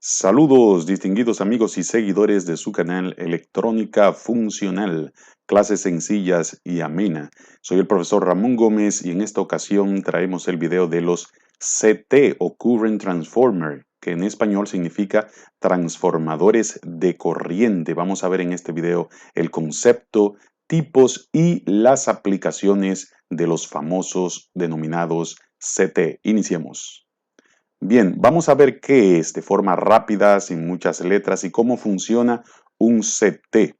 Saludos, distinguidos amigos y seguidores de su canal Electrónica Funcional, clases sencillas y amena. Soy el profesor Ramón Gómez y en esta ocasión traemos el video de los CT o Current Transformer, que en español significa transformadores de corriente. Vamos a ver en este video el concepto, tipos y las aplicaciones de los famosos denominados CT. Iniciemos. Bien, vamos a ver qué es de forma rápida, sin muchas letras, y cómo funciona un CT.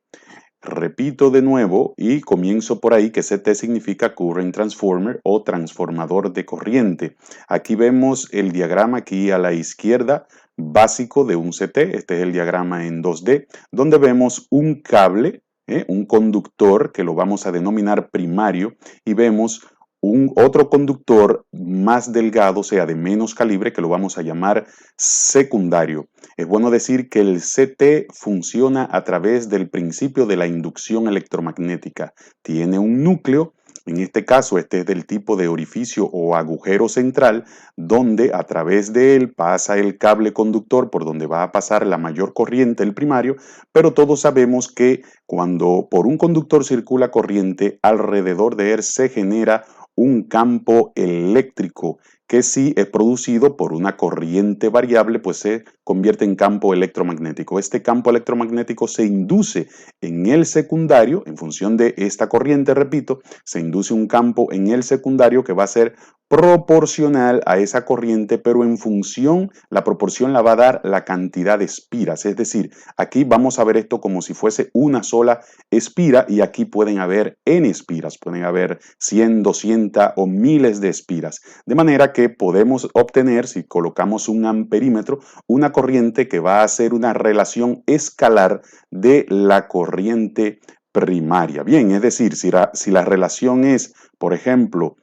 Repito de nuevo y comienzo por ahí que CT significa Current Transformer o transformador de corriente. Aquí vemos el diagrama aquí a la izquierda básico de un CT. Este es el diagrama en 2D, donde vemos un cable, un conductor que lo vamos a denominar primario, y vemos un otro conductor más delgado, o sea, de menos calibre, que lo vamos a llamar secundario. Es bueno decir que el CT funciona a través del principio de la inducción electromagnética. Tiene un núcleo, en este caso este es del tipo de orificio o agujero central, donde a través de él pasa el cable conductor por donde va a pasar la mayor corriente, el primario, pero todos sabemos que cuando por un conductor circula corriente, alrededor de él se genera un campo eléctrico que si es producido por una corriente variable, pues se convierte en campo electromagnético. Este campo electromagnético se induce en el secundario, en función de esta corriente, repito, se induce un campo en el secundario que va a ser proporcional a esa corriente, pero en función, la proporción la va a dar la cantidad de espiras. Es decir, aquí vamos a ver esto como si fuese una sola espira y aquí pueden haber N espiras, pueden haber 100, 200 o miles de espiras. De manera que podemos obtener, si colocamos un amperímetro, una corriente que va a ser una relación escalar de la corriente primaria. Bien, es decir, si la relación es, por ejemplo,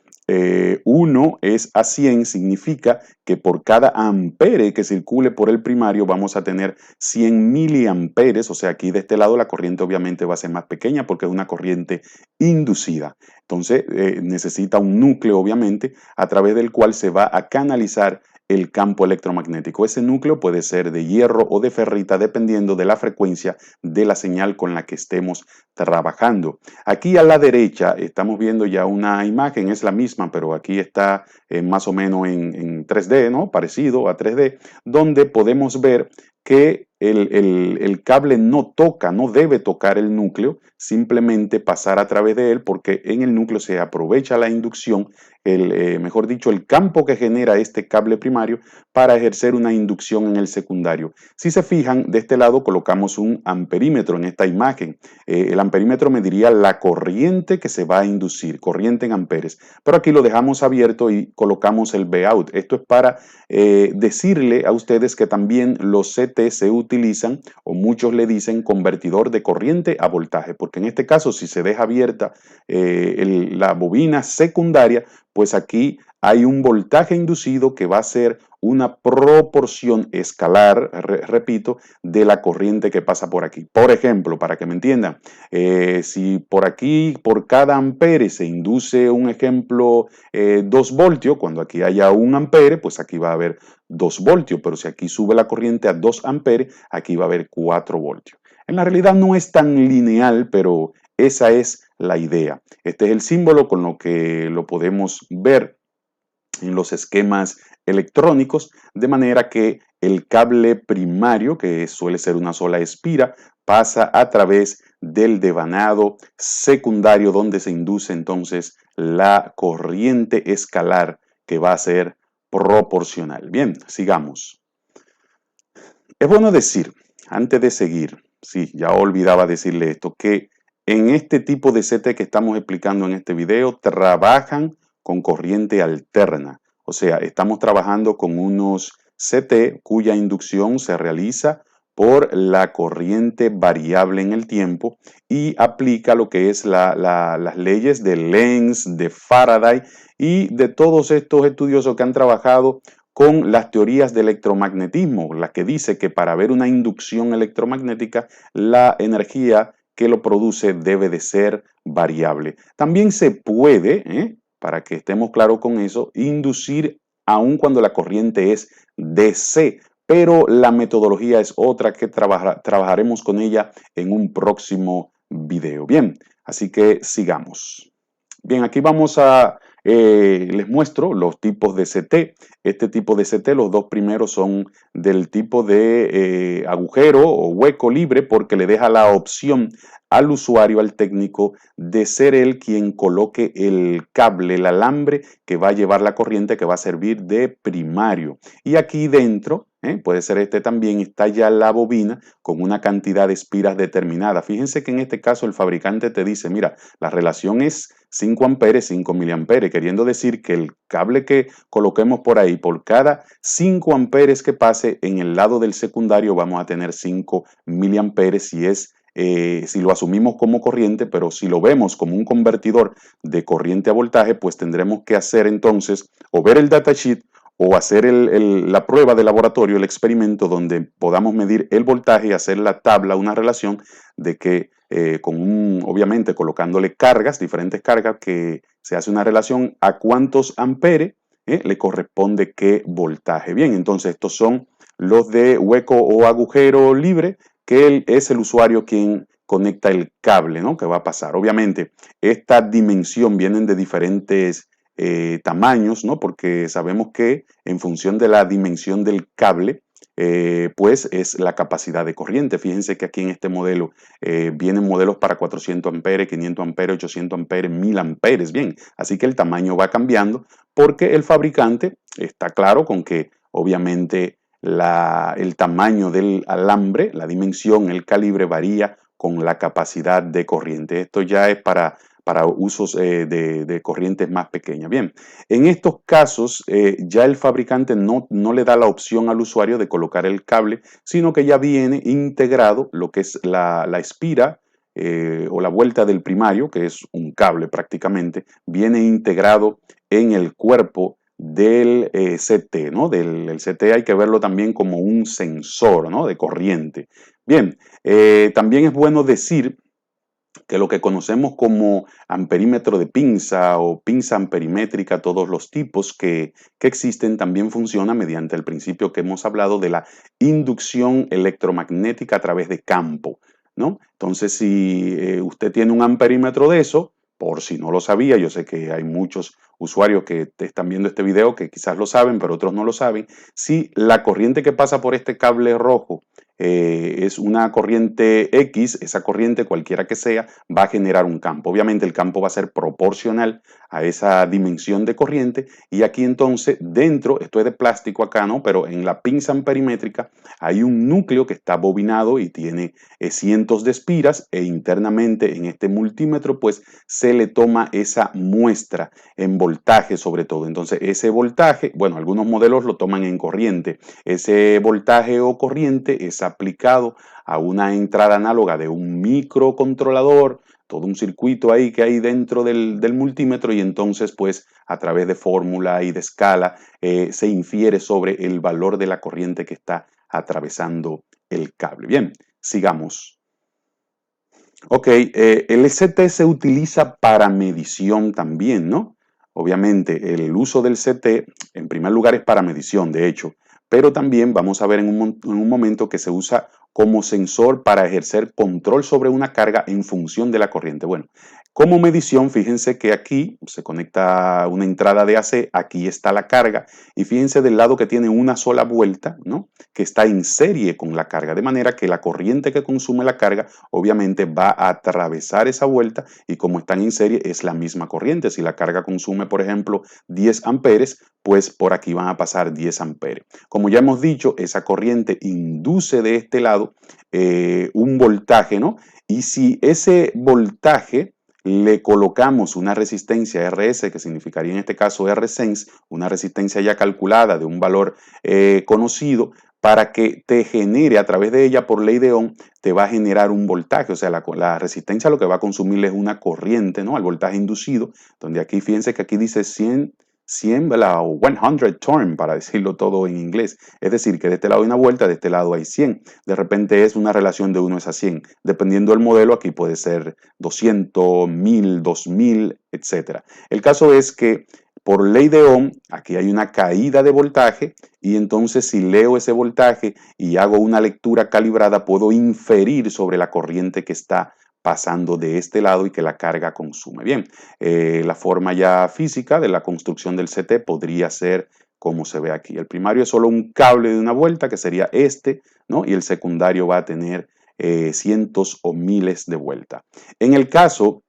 1 es a 100, significa que por cada ampere que circule por el primario vamos a tener 100 miliamperes, o sea, aquí de este lado la corriente obviamente va a ser más pequeña porque es una corriente inducida. Entonces necesita un núcleo obviamente a través del cual se va a canalizar el campo electromagnético. Ese núcleo puede ser de hierro o de ferrita dependiendo de la frecuencia de la señal con la que estemos trabajando. Aquí a la derecha estamos viendo ya una imagen, es la misma, pero aquí está más o menos en 3D, ¿no? Parecido a 3D, donde podemos ver que el cable no toca, no debe tocar el núcleo, simplemente pasar a través de él porque en el núcleo se aprovecha la inducción, mejor dicho, el campo que genera este cable primario para ejercer una inducción en el secundario. Si se fijan, de este lado colocamos un amperímetro en esta imagen. El amperímetro mediría la corriente que se va a inducir, corriente en amperes, pero aquí lo dejamos abierto y colocamos el Vout. Esto es para decirle a ustedes que también los CT se utilizan, o muchos le dicen convertidor de corriente a voltaje, porque en este caso si se deja abierta la bobina secundaria, pues aquí hay un voltaje inducido que va a ser una proporción escalar, repito, de la corriente que pasa por aquí. Por ejemplo, para que me entiendan, si por aquí, por cada ampere se induce un ejemplo 2 voltios, cuando aquí haya 1 ampere, pues aquí va a haber 2 voltios, pero si aquí sube la corriente a 2 amperes, aquí va a haber 4 voltios. En la realidad no es tan lineal, pero esa es la idea. Este es el símbolo con lo que lo podemos ver en los esquemas electrónicos, de manera que el cable primario, que suele ser una sola espira, pasa a través del devanado secundario, donde se induce entonces la corriente escalar que va a ser proporcional. Bien, sigamos. Es bueno decir, antes de seguir, sí, ya olvidaba decirle esto, que en este tipo de CT que estamos explicando en este video, trabajan con corriente alterna. O sea, estamos trabajando con unos CT cuya inducción se realiza por la corriente variable en el tiempo y aplica lo que es las leyes de Lenz, de Faraday y de todos estos estudiosos que han trabajado con las teorías de electromagnetismo, la que dice que para haber una inducción electromagnética, la energía que lo produce debe de ser variable. También se puede, para que estemos claros con eso, inducir aun cuando la corriente es DC, pero la metodología es otra que trabajaremos con ella en un próximo video. Bien, así que sigamos. Bien, aquí les muestro los tipos de CT. Este tipo de CT, los dos primeros son del tipo de agujero o hueco libre porque le deja la opción al usuario, al técnico, de ser él quien coloque el cable, el alambre que va a llevar la corriente que va a servir de primario. Y aquí dentro, puede ser este también, está ya la bobina con una cantidad de espiras determinada. Fíjense que en este caso el fabricante te dice, mira, la relación es 5 amperes, 5 miliamperes, queriendo decir que el cable que coloquemos por ahí, por cada 5 amperes que pase en el lado del secundario, vamos a tener 5 miliamperes si lo asumimos como corriente, pero si lo vemos como un convertidor de corriente a voltaje, pues tendremos que hacer entonces o ver el datasheet o hacer la prueba de laboratorio, el experimento donde podamos medir el voltaje y hacer la tabla, una relación de que obviamente colocándole cargas, diferentes cargas, que se hace una relación a cuántos amperes le corresponde qué voltaje. Bien, entonces estos son los de hueco o agujero libre, que es el usuario quien conecta el cable, ¿no? Que va a pasar. Obviamente, esta dimensión vienen de diferentes tamaños, ¿no? Porque sabemos que en función de la dimensión del cable, pues es la capacidad de corriente. Fíjense que aquí en este modelo vienen modelos para 400 amperes, 500 amperes, 800 amperes, 1000 amperes. Bien, así que el tamaño va cambiando porque el fabricante está claro con que obviamente el tamaño del alambre, la dimensión, el calibre varía con la capacidad de corriente. Esto ya es para usos de corrientes más pequeñas. Bien, en estos casos ya el fabricante no le da la opción al usuario de colocar el cable, sino que ya viene integrado lo que es la espira o la vuelta del primario, que es un cable prácticamente, viene integrado en el cuerpo del CT, ¿no? El CT hay que verlo también como un sensor, ¿no? De corriente. Bien, también es bueno decir que lo que conocemos como amperímetro de pinza o pinza amperimétrica, todos los tipos que existen, también funciona mediante el principio que hemos hablado de la inducción electromagnética a través de campo, ¿no? Entonces, si usted tiene un amperímetro de eso, por si no lo sabía, yo sé que hay muchos usuarios que te están viendo este video que quizás lo saben, pero otros no lo saben. Si la corriente que pasa por este cable rojo es una corriente X, esa corriente cualquiera que sea va a generar un campo. Obviamente el campo va a ser proporcional a esa dimensión de corriente y aquí entonces dentro, esto es de plástico acá, ¿no? Pero en la pinza amperimétrica hay un núcleo que está bobinado y tiene cientos de espiras e internamente en este multímetro pues se le toma esa muestra en voltaje sobre todo. Entonces ese voltaje, bueno, algunos modelos lo toman en corriente. Ese voltaje o corriente es aplicado a una entrada análoga de un microcontrolador, todo un circuito ahí que hay dentro del multímetro y entonces pues a través de fórmula y de escala se infiere sobre el valor de la corriente que está atravesando el cable. Bien, sigamos. Ok, el CT se utiliza para medición también, ¿no? Obviamente, el uso del CT, en primer lugar, es para medición, de hecho, pero también vamos a ver en un momento que se usa como sensor para ejercer control sobre una carga en función de la corriente. Bueno, como medición, fíjense que aquí se conecta una entrada de AC, aquí está la carga, y fíjense del lado que tiene una sola vuelta, ¿no? Que está en serie con la carga, de manera que la corriente que consume la carga obviamente va a atravesar esa vuelta y como están en serie es la misma corriente. Si la carga consume, por ejemplo, 10 amperes, pues por aquí van a pasar 10 amperes. Como ya hemos dicho, esa corriente induce de este lado un voltaje, ¿no? Y si ese voltaje le colocamos una resistencia RS, que significaría en este caso RSense, una resistencia ya calculada de un valor conocido, para que te genere a través de ella por ley de Ohm, te va a generar un voltaje, o sea, la resistencia lo que va a consumir es una corriente, ¿no? Al voltaje inducido, donde aquí, fíjense que aquí dice 100 o 100 turn, para decirlo todo en inglés. Es decir, que de este lado hay una vuelta, de este lado hay 100. De repente es una relación de 1 a 100. Dependiendo del modelo, aquí puede ser 200, 1000, 2000, etc. El caso es que Por ley de Ohm, aquí hay una caída de voltaje y entonces si leo ese voltaje y hago una lectura calibrada, puedo inferir sobre la corriente que está pasando de este lado y que la carga consume. Bien, la forma ya física de la construcción del CT podría ser como se ve aquí. El primario es solo un cable de una vuelta, que sería este, ¿no? Y el secundario va a tener cientos o miles de vueltas. En el caso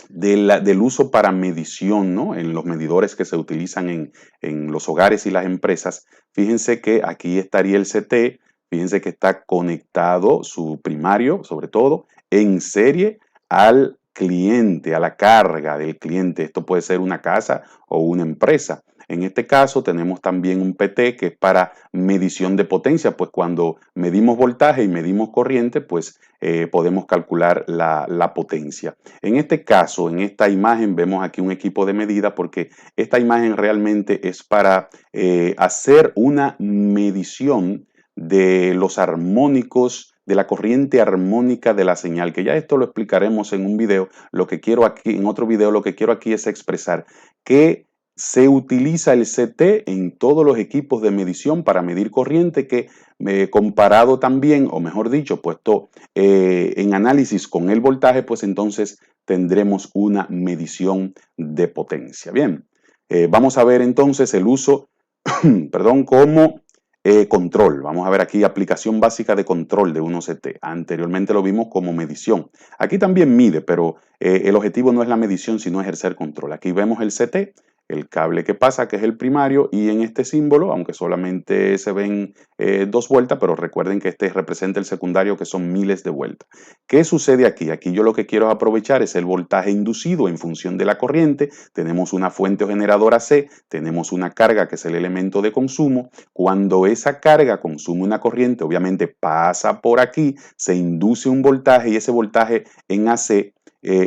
del uso para medición, ¿no? En los medidores que se utilizan en los hogares y las empresas, fíjense que aquí estaría el CT, fíjense que está conectado su primario, sobre todo, en serie al cliente, a la carga del cliente. Esto puede ser una casa o una empresa. En este caso tenemos también un PT que es para medición de potencia, pues cuando medimos voltaje y medimos corriente, pues podemos calcular la potencia. En este caso, en esta imagen, vemos aquí un equipo de medida porque esta imagen realmente es para hacer una medición de los armónicos, de la corriente armónica de la señal, que ya esto lo explicaremos en un video. Lo que quiero aquí, en otro video, lo que quiero aquí es expresar que se utiliza el CT en todos los equipos de medición para medir corriente que comparado también, o mejor dicho, puesto en análisis con el voltaje, pues entonces tendremos una medición de potencia. Bien, vamos a ver entonces el uso, perdón, como control. Vamos a ver aquí aplicación básica de control de 1CT. Anteriormente lo vimos como medición. Aquí también mide, pero el objetivo no es la medición, sino ejercer control. Aquí vemos el CT, el cable que pasa, que es el primario, y en este símbolo, aunque solamente se ven 2 vueltas, pero recuerden que este representa el secundario, que son miles de vueltas. ¿Qué sucede aquí? Aquí yo lo que quiero aprovechar es el voltaje inducido en función de la corriente. Tenemos una fuente o generadora C, tenemos una carga que es el elemento de consumo. Cuando esa carga consume una corriente, obviamente pasa por aquí, se induce un voltaje y ese voltaje en AC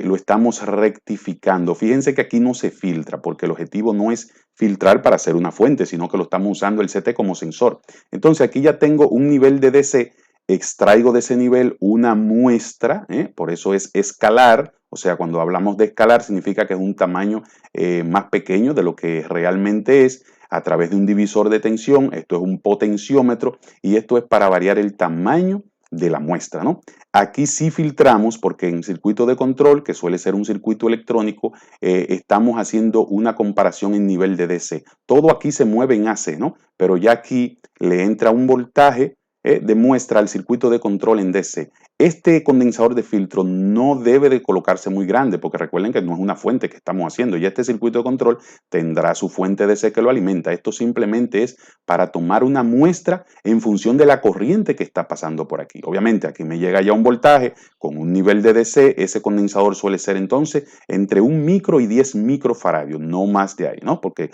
lo estamos rectificando. Fíjense que aquí no se filtra porque el objetivo no es filtrar para hacer una fuente, sino que lo estamos usando el CT como sensor. Entonces aquí ya tengo un nivel de DC, extraigo de ese nivel una muestra, por eso es escalar, o sea, cuando hablamos de escalar significa que es un tamaño más pequeño de lo que realmente es, a través de un divisor de tensión. Esto es un potenciómetro y esto es para variar el tamaño de la muestra, ¿no? Aquí sí filtramos porque en circuito de control, que suele ser un circuito electrónico, estamos haciendo una comparación en nivel de DC. Todo aquí se mueve en AC, ¿no? Pero ya aquí le entra un voltaje de muestra al circuito de control en DC. Este condensador de filtro no debe de colocarse muy grande porque recuerden que no es una fuente que estamos haciendo. Ya este circuito de control tendrá su fuente DC que lo alimenta. Esto simplemente es para tomar una muestra en función de la corriente que está pasando por aquí. Obviamente aquí me llega ya un voltaje con un nivel de DC. Ese condensador suele ser entonces entre 1 micro y 10 microfaradios, no más de ahí, ¿no? Porque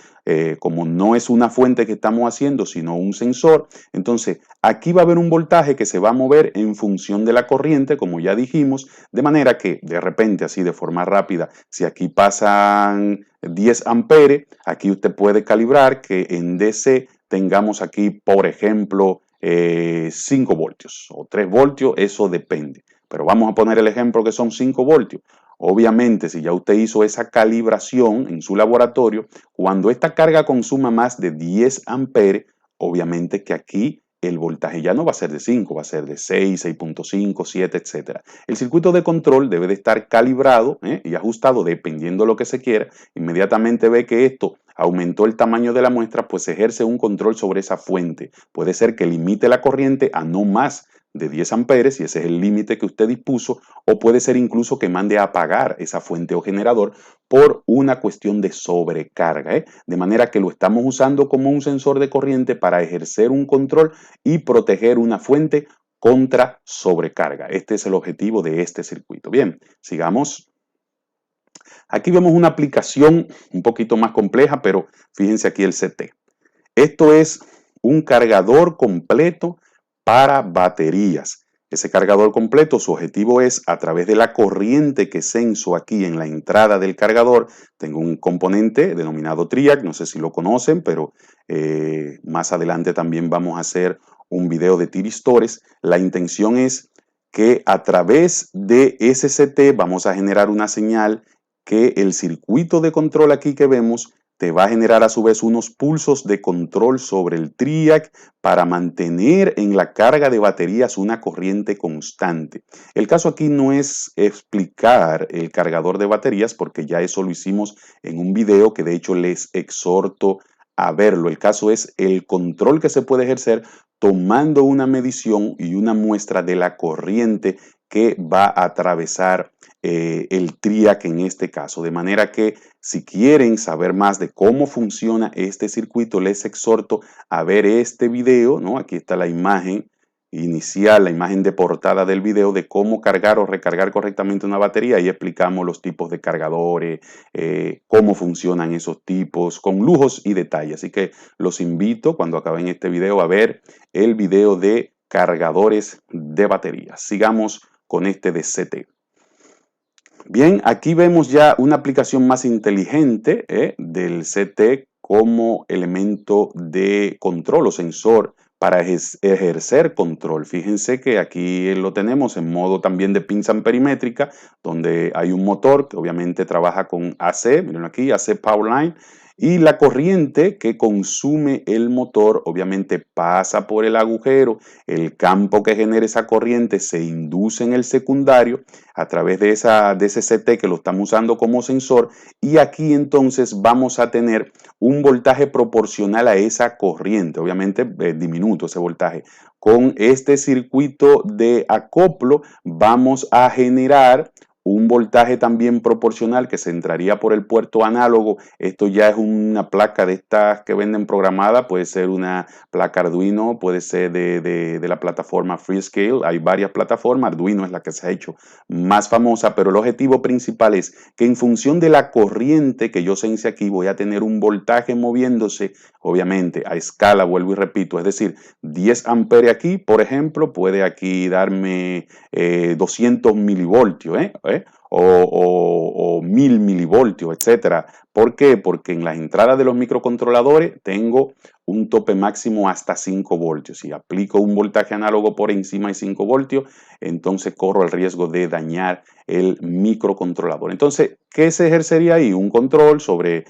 como no es una fuente que estamos haciendo, sino un sensor, entonces aquí va a haber un voltaje que se va a mover en función de la corriente, como ya dijimos, de manera que de repente, así de forma rápida, si aquí pasan 10 amperes, aquí usted puede calibrar que en DC tengamos aquí, por ejemplo, 5 voltios o 3 voltios, eso depende. Pero vamos a poner el ejemplo que son 5 voltios. Obviamente, si ya usted hizo esa calibración en su laboratorio, cuando esta carga consuma más de 10 amperes, obviamente que aquí el voltaje ya no va a ser de 5, va a ser de 6, 6.5, 7, etc. El circuito de control debe de estar calibrado y ajustado dependiendo de lo que se quiera. Inmediatamente ve que esto aumentó el tamaño de la muestra, pues ejerce un control sobre esa fuente. Puede ser que limite la corriente a no más de 10 amperes, y ese es el límite que usted dispuso, o puede ser incluso que mande a apagar esa fuente o generador por una cuestión de sobrecarga, de manera que lo estamos usando como un sensor de corriente para ejercer un control y proteger una fuente contra sobrecarga. Este es el objetivo de este circuito. Bien, sigamos. Aquí vemos una aplicación un poquito más compleja, pero fíjense aquí el CT. Esto es un cargador completo para baterías. Ese cargador completo, su objetivo es, a través de la corriente que censo aquí en la entrada del cargador, tengo un componente denominado TRIAC, no sé si lo conocen, pero más adelante también vamos a hacer un video de tiristores. La intención es que a través de ese CT vamos a generar una señal que el circuito de control aquí que vemos te va a generar a su vez unos pulsos de control sobre el TRIAC para mantener en la carga de baterías una corriente constante. El caso aquí no es explicar el cargador de baterías porque ya eso lo hicimos en un video que de hecho les exhorto a verlo. El caso es el control que se puede ejercer tomando una medición y una muestra de la corriente que va a atravesar el TRIAC en este caso. De manera que si quieren saber más de cómo funciona este circuito, les exhorto a ver este video, ¿no? Aquí está la imagen inicial, la imagen de portada del video de cómo cargar o recargar correctamente una batería. Ahí explicamos los tipos de cargadores, cómo funcionan esos tipos, con lujos y detalles. Así que los invito cuando acaben este video a ver el video de cargadores de baterías. Sigamos con este de CT. Bien, aquí vemos ya una aplicación más inteligente del CT como elemento de control o sensor para ejercer control. Fíjense que aquí lo tenemos en modo también de pinza amperimétrica, donde hay un motor que obviamente trabaja con AC, miren aquí, AC Powerline, y la corriente que consume el motor obviamente pasa por el agujero, el campo que genera esa corriente se induce en el secundario a través de ese CT que lo estamos usando como sensor, y aquí entonces vamos a tener un voltaje proporcional a esa corriente, obviamente diminuto ese voltaje. Con este circuito de acoplo vamos a generar un voltaje también proporcional que se entraría por el puerto análogo. Esto ya es una placa de estas que venden programada, puede ser una placa Arduino, puede ser de la plataforma Freescale. Hay varias plataformas, Arduino es la que se ha hecho más famosa, pero el objetivo principal es que en función de la corriente que yo sense aquí voy a tener un voltaje moviéndose, obviamente a escala, vuelvo y repito, es decir, 10 amperes aquí, por ejemplo, puede aquí darme 200 milivoltios, o 1000 milivoltios, etcétera. ¿Por qué? Porque en las entradas de los microcontroladores tengo un tope máximo hasta 5 voltios. Si aplico un voltaje análogo por encima de 5 voltios, entonces corro el riesgo de dañar el microcontrolador. Entonces, ¿qué se ejercería ahí? Un control sobre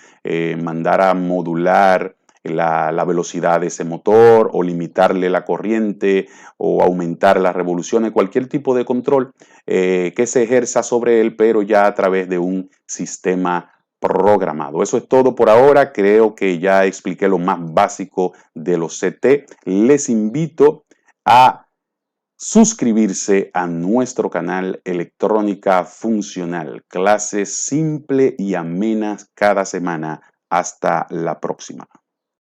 mandar a modular la velocidad de ese motor o limitarle la corriente o aumentar las revoluciones, cualquier tipo de control que se ejerza sobre él, pero ya a través de un sistema programado. Eso es todo por ahora. Creo que ya expliqué lo más básico de los CT. Les invito a suscribirse a nuestro canal Electrónica Funcional. Clases simple y amenas cada semana. Hasta la próxima.